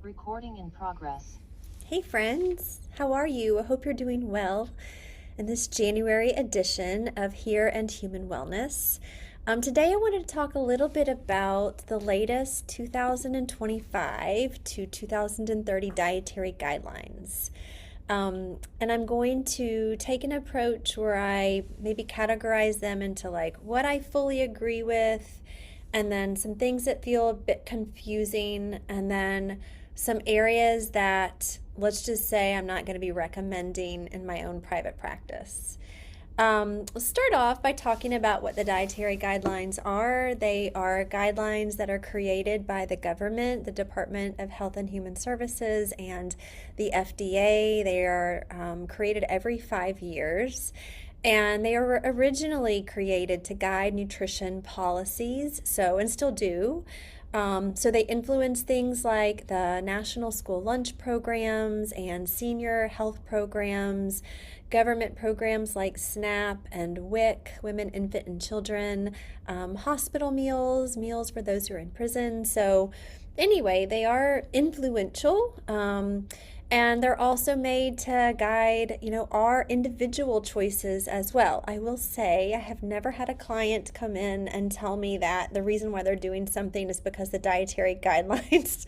Recording in progress. Hey friends, how are you? I hope you're doing well in this January edition of Here and Human Wellness. Today I wanted to talk a little bit about the latest 2025 to 2030 dietary guidelines. And I'm going to take an approach where I maybe categorize them into like what I fully agree with, and then some things that feel a bit confusing, and then some areas that, let's just say, I'm not going to be recommending in my own private practice. We'll start off by talking about what the dietary guidelines are. They are guidelines that are created by the government, the Department of Health and Human Services, and the FDA. They are created every 5 years. And they were originally created to guide nutrition policies, and still do. So they influence things like the national school lunch programs and senior health programs, government programs like SNAP and WIC, Women, Infant, and Children, hospital meals, meals for those who are in prison. So anyway, they are influential. And they're also made to guide, our individual choices as well. I will say I have never had a client come in and tell me that the reason why they're doing something is because the dietary guidelines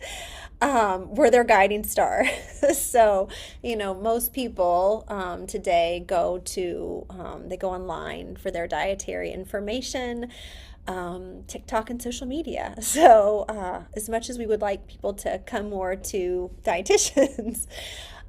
were their guiding star. So, most people today they go online for their dietary information. TikTok and social media. So, as much as we would like people to come more to dietitians,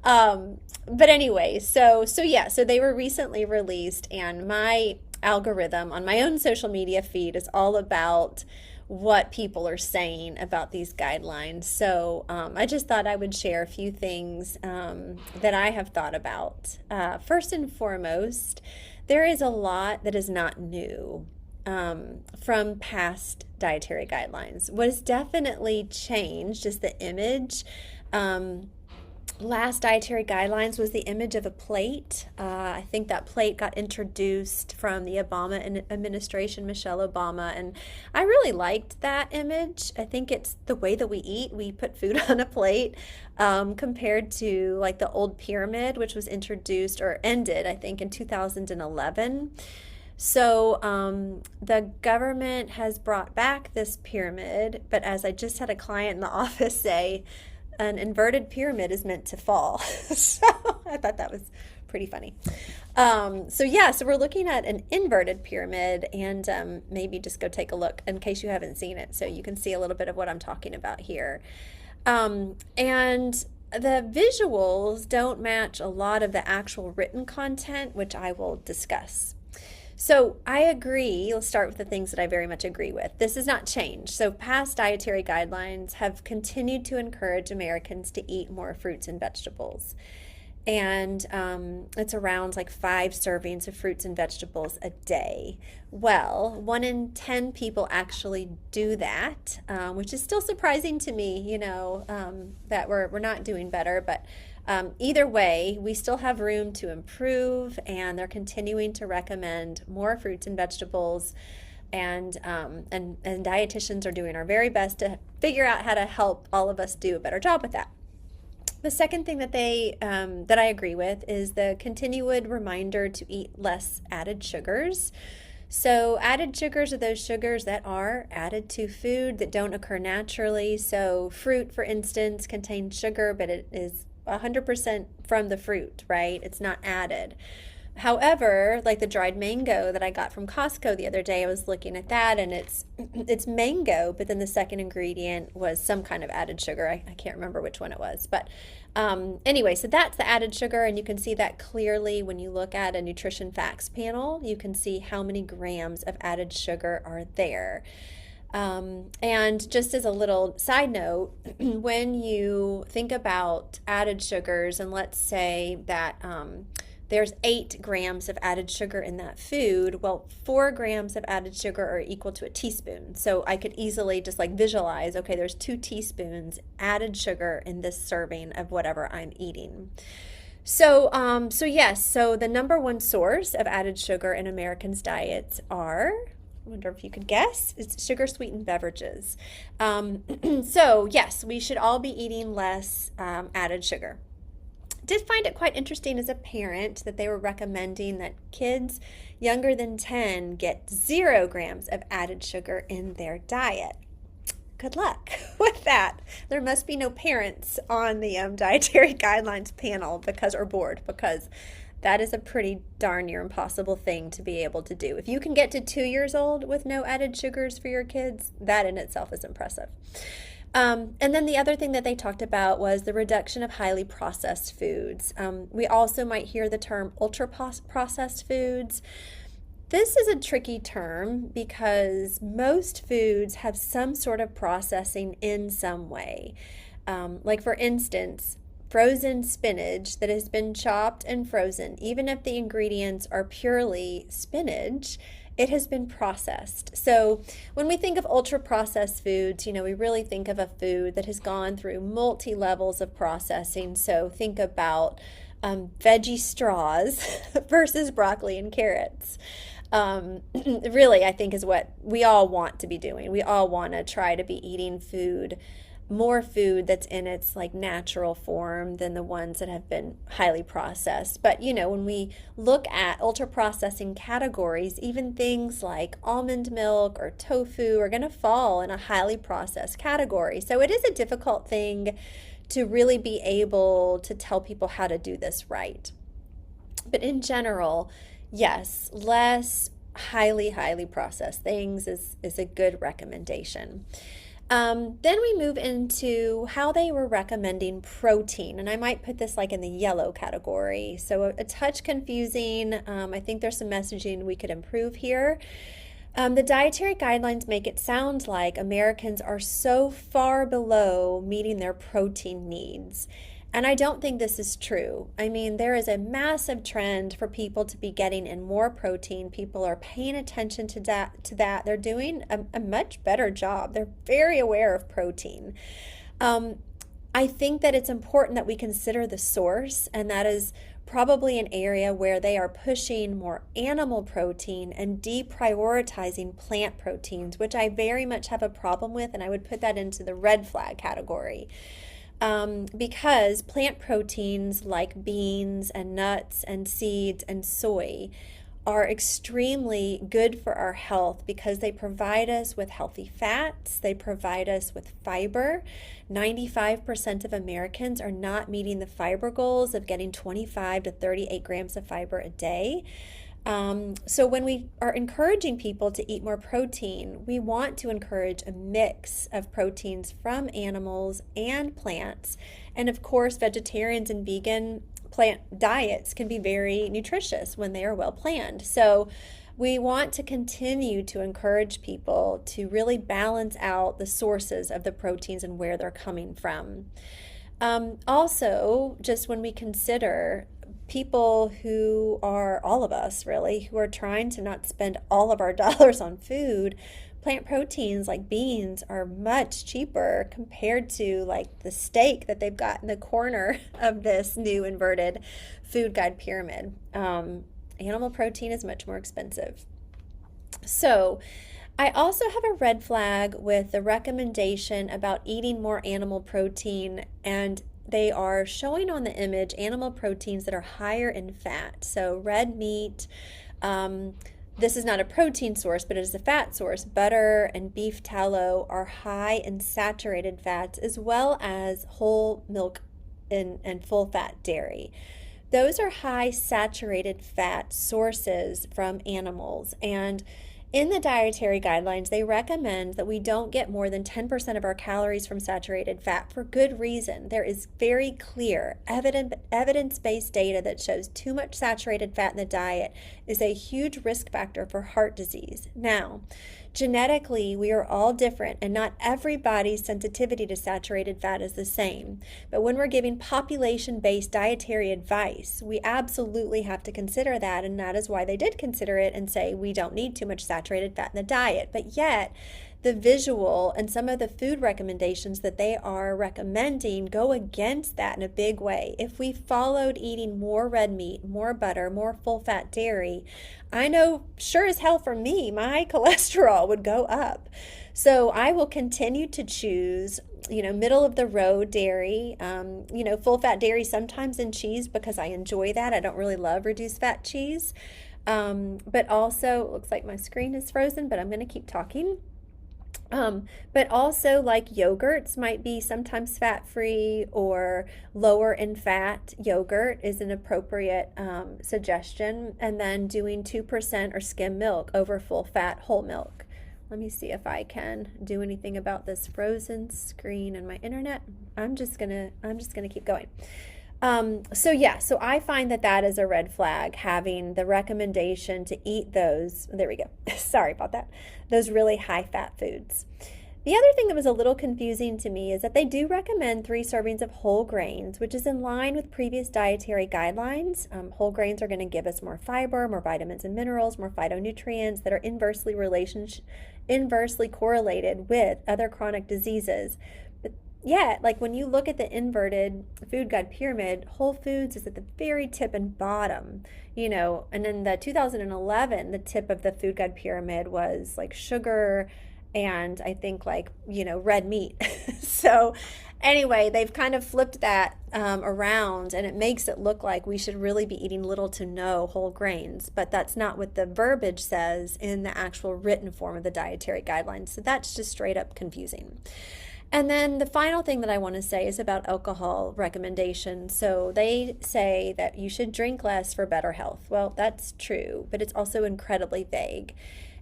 but anyway, so they were recently released, and my algorithm on my own social media feed is all about what people are saying about these guidelines. So, I just thought I would share a few things that I have thought about. First and foremost, there is a lot that is not new from past dietary guidelines. What has definitely changed is the image. Last dietary guidelines was the image of a plate. I think that plate got introduced from the Obama administration, Michelle Obama, and I really liked that image. I think it's the way that we eat. We put food on a plate, compared to like the old pyramid, which was introduced or ended, I think, in 2011. So the government has brought back this pyramid, but as I just had a client in the office say, an inverted pyramid is meant to fall. So I thought that was pretty funny. So we're looking at an inverted pyramid, and maybe just go take a look in case you haven't seen it, so you can see a little bit of what I'm talking about here. And the visuals don't match a lot of the actual written content, which I will discuss. So I agree. Let's start with the things that I very much agree with. This has not changed. So past dietary guidelines have continued to encourage Americans to eat more fruits and vegetables. And it's around like 5 servings of fruits and vegetables a day. Well, 1 in 10 people actually do that, which is still surprising to me, that we're not doing better. But either way, we still have room to improve, and they're continuing to recommend more fruits and vegetables. And dietitians are doing our very best to figure out how to help all of us do a better job with that. The second thing that I agree with is the continued reminder to eat less added sugars. So added sugars are those sugars that are added to food that don't occur naturally. So fruit, for instance, contains sugar, but it is 100% from the fruit, right? It's not added. However, like the dried mango that I got from Costco the other day, I was looking at that, and it's mango, but then the second ingredient was some kind of added sugar. I can't remember which one it was. But anyway, so that's the added sugar, and you can see that clearly when you look at a nutrition facts panel. You can see how many grams of added sugar are there. And just as a little side note, when you think about added sugars, and let's say that there's 8 grams of added sugar in that food, well, 4 grams of added sugar are equal to a teaspoon. So I could easily just like visualize, okay, there's 2 teaspoons added sugar in this serving of whatever I'm eating. So yes, so the number one source of added sugar in Americans' diets are I wonder if you could guess. It's sugar sweetened beverages. So, yes, we should all be eating less added sugar. Did find it quite interesting as a parent that they were recommending that kids younger than 10 get 0 grams of added sugar in their diet. Good luck with that. There must be no parents on the dietary guidelines panel or board, because that is a pretty darn near impossible thing to be able to do. If you can get to 2 years old with no added sugars for your kids, that in itself is impressive. And then the other thing that they talked about was the reduction of highly processed foods. We also might hear the term ultra processed foods. This is a tricky term because most foods have some sort of processing in some way. Like for instance, frozen spinach that has been chopped and frozen, even if the ingredients are purely spinach, it has been processed. So when we think of ultra processed foods, we really think of a food that has gone through multi levels of processing. So think about veggie straws versus broccoli and carrots. Really, I think is what we all want to be doing. We all want to try to be eating more food that's in its like natural form than the ones that have been highly processed. But when we look at ultra processing categories, even things like almond milk or tofu are going to fall in a highly processed category. So it is a difficult thing to really be able to tell people how to do this right. But in general, yes, less highly processed things is a good recommendation. Then we move into how they were recommending protein, and I might put this like in the yellow category. So a touch confusing. I think there's some messaging we could improve here. The dietary guidelines make it sound like Americans are so far below meeting their protein needs. And I don't think this is true. I mean, there is a massive trend for people to be getting in more protein. People are paying attention to that. They're doing a much better job. They're very aware of protein. I think that it's important that we consider the source, and that is probably an area where they are pushing more animal protein and deprioritizing plant proteins, which I very much have a problem with, and I would put that into the red flag category. Because plant proteins like beans and nuts and seeds and soy are extremely good for our health because they provide us with healthy fats, they provide us with fiber. 95% of Americans are not meeting the fiber goals of getting 25 to 38 grams of fiber a day. So when we are encouraging people to eat more protein, we want to encourage a mix of proteins from animals and plants. And of course, vegetarians and vegan plant diets can be very nutritious when they are well planned. So we want to continue to encourage people to really balance out the sources of the proteins and where they're coming from. Also, just when we consider people who are, all of us really, who are trying to not spend all of our dollars on food, plant proteins like beans are much cheaper compared to like the steak that they've got in the corner of this new inverted food guide pyramid. Animal protein is much more expensive. So I also have a red flag with the recommendation about eating more animal protein, and they are showing on the image animal proteins that are higher in fat. So red meat, this is not a protein source, but it is a fat source. Butter and beef tallow are high in saturated fats, as well as whole milk and full fat dairy. Those are high saturated fat sources from animals, and in the dietary guidelines, they recommend that we don't get more than 10% of our calories from saturated fat for good reason. There is very clear evidence-based data that shows too much saturated fat in the diet is a huge risk factor for heart disease. Now, genetically, we are all different, and not everybody's sensitivity to saturated fat is the same. But when we're giving population-based dietary advice, we absolutely have to consider that, and that is why they did consider it and say we don't need too much saturated fat in the diet. But yet, the visual and some of the food recommendations that they are recommending go against that in a big way. If we followed eating more red meat, more butter, more full fat dairy, I know sure as hell for me, my cholesterol would go up. So I will continue to choose, middle of the road dairy, full fat dairy sometimes in cheese because I enjoy that. I don't really love reduced fat cheese. But also, it looks like my screen is frozen, but I'm going to keep talking. But also, like yogurts might be sometimes fat-free or lower in fat. Yogurt is an appropriate suggestion. And then doing 2% or skim milk over full fat whole milk. Let me see if I can do anything about this frozen screen and my internet. I'm just gonna keep going. So I find that is a red flag, having the recommendation to eat those, there we go, sorry about that, those really high fat foods. The other thing that was a little confusing to me is that they do recommend 3 servings of whole grains, which is in line with previous dietary guidelines. Whole grains are going to give us more fiber, more vitamins and minerals, more phytonutrients that are inversely correlated with other chronic diseases. Yeah, like when you look at the inverted food guide pyramid, whole foods is at the very tip and bottom, and in the 2011, the tip of the food guide pyramid was like sugar and I think red meat. So anyway, they've kind of flipped that around, and it makes it look like we should really be eating little to no whole grains, but that's not what the verbiage says in the actual written form of the dietary guidelines. So that's just straight up confusing. And then the final thing that I want to say is about alcohol recommendations. So they say that you should drink less for better health. Well, that's true, but it's also incredibly vague.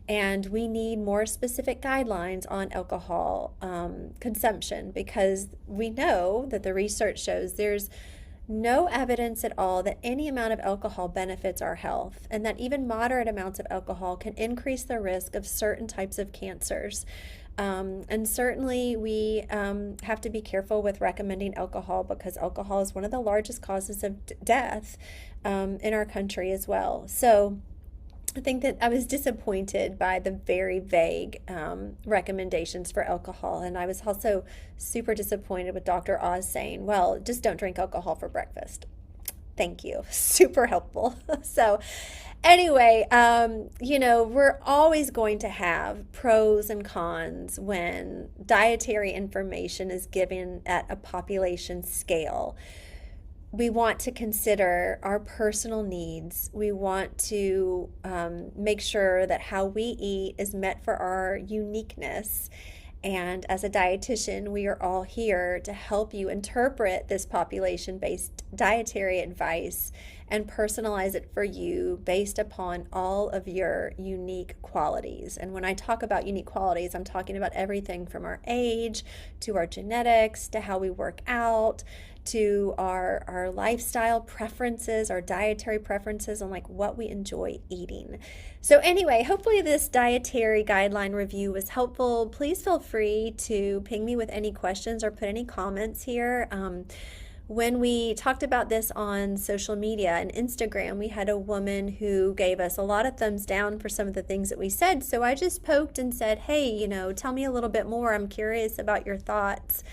And we need more specific guidelines on alcohol consumption, because we know that the research shows there's no evidence at all that any amount of alcohol benefits our health, and that even moderate amounts of alcohol can increase the risk of certain types of cancers. And certainly we have to be careful with recommending alcohol, because alcohol is one of the largest causes of death in our country as well. So I think that I was disappointed by the very vague recommendations for alcohol. And I was also super disappointed with Dr. Oz saying, well, just don't drink alcohol for breakfast. Thank you. Super helpful. So anyway, we're always going to have pros and cons when dietary information is given at a population scale. We want to consider our personal needs. We want to make sure that how we eat is met for our uniqueness. And as a dietitian, we are all here to help you interpret this population-based dietary advice and personalize it for you based upon all of your unique qualities. And when I talk about unique qualities, I'm talking about everything from our age to our genetics to how we work out to our lifestyle preferences, our dietary preferences, and what we enjoy eating. So anyway, hopefully this dietary guideline review was helpful. Please feel free to ping me with any questions or put any comments here. When we talked about this on social media and Instagram, we had a woman who gave us a lot of thumbs down for some of the things that we said. So I just poked and said, hey, tell me a little bit more. I'm curious about your thoughts.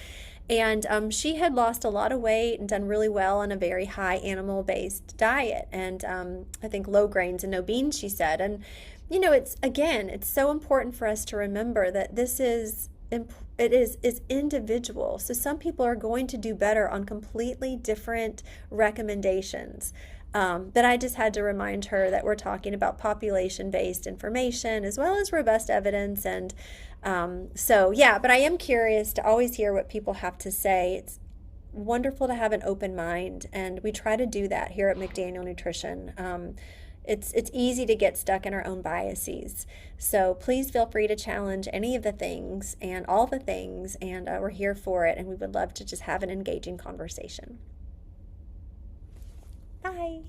And she had lost a lot of weight and done really well on a very high animal-based diet, and I think low grains and no beans, she said. And it's so important for us to remember that this is individual. So some people are going to do better on completely different recommendations. But I just had to remind her that we're talking about population-based information as well as robust evidence. And but I am curious to always hear what people have to say. It's wonderful to have an open mind, and we try to do that here at McDaniel Nutrition. It's easy to get stuck in our own biases. So please feel free to challenge any of the things and all the things, and we're here for it, and we would love to just have an engaging conversation. Bye.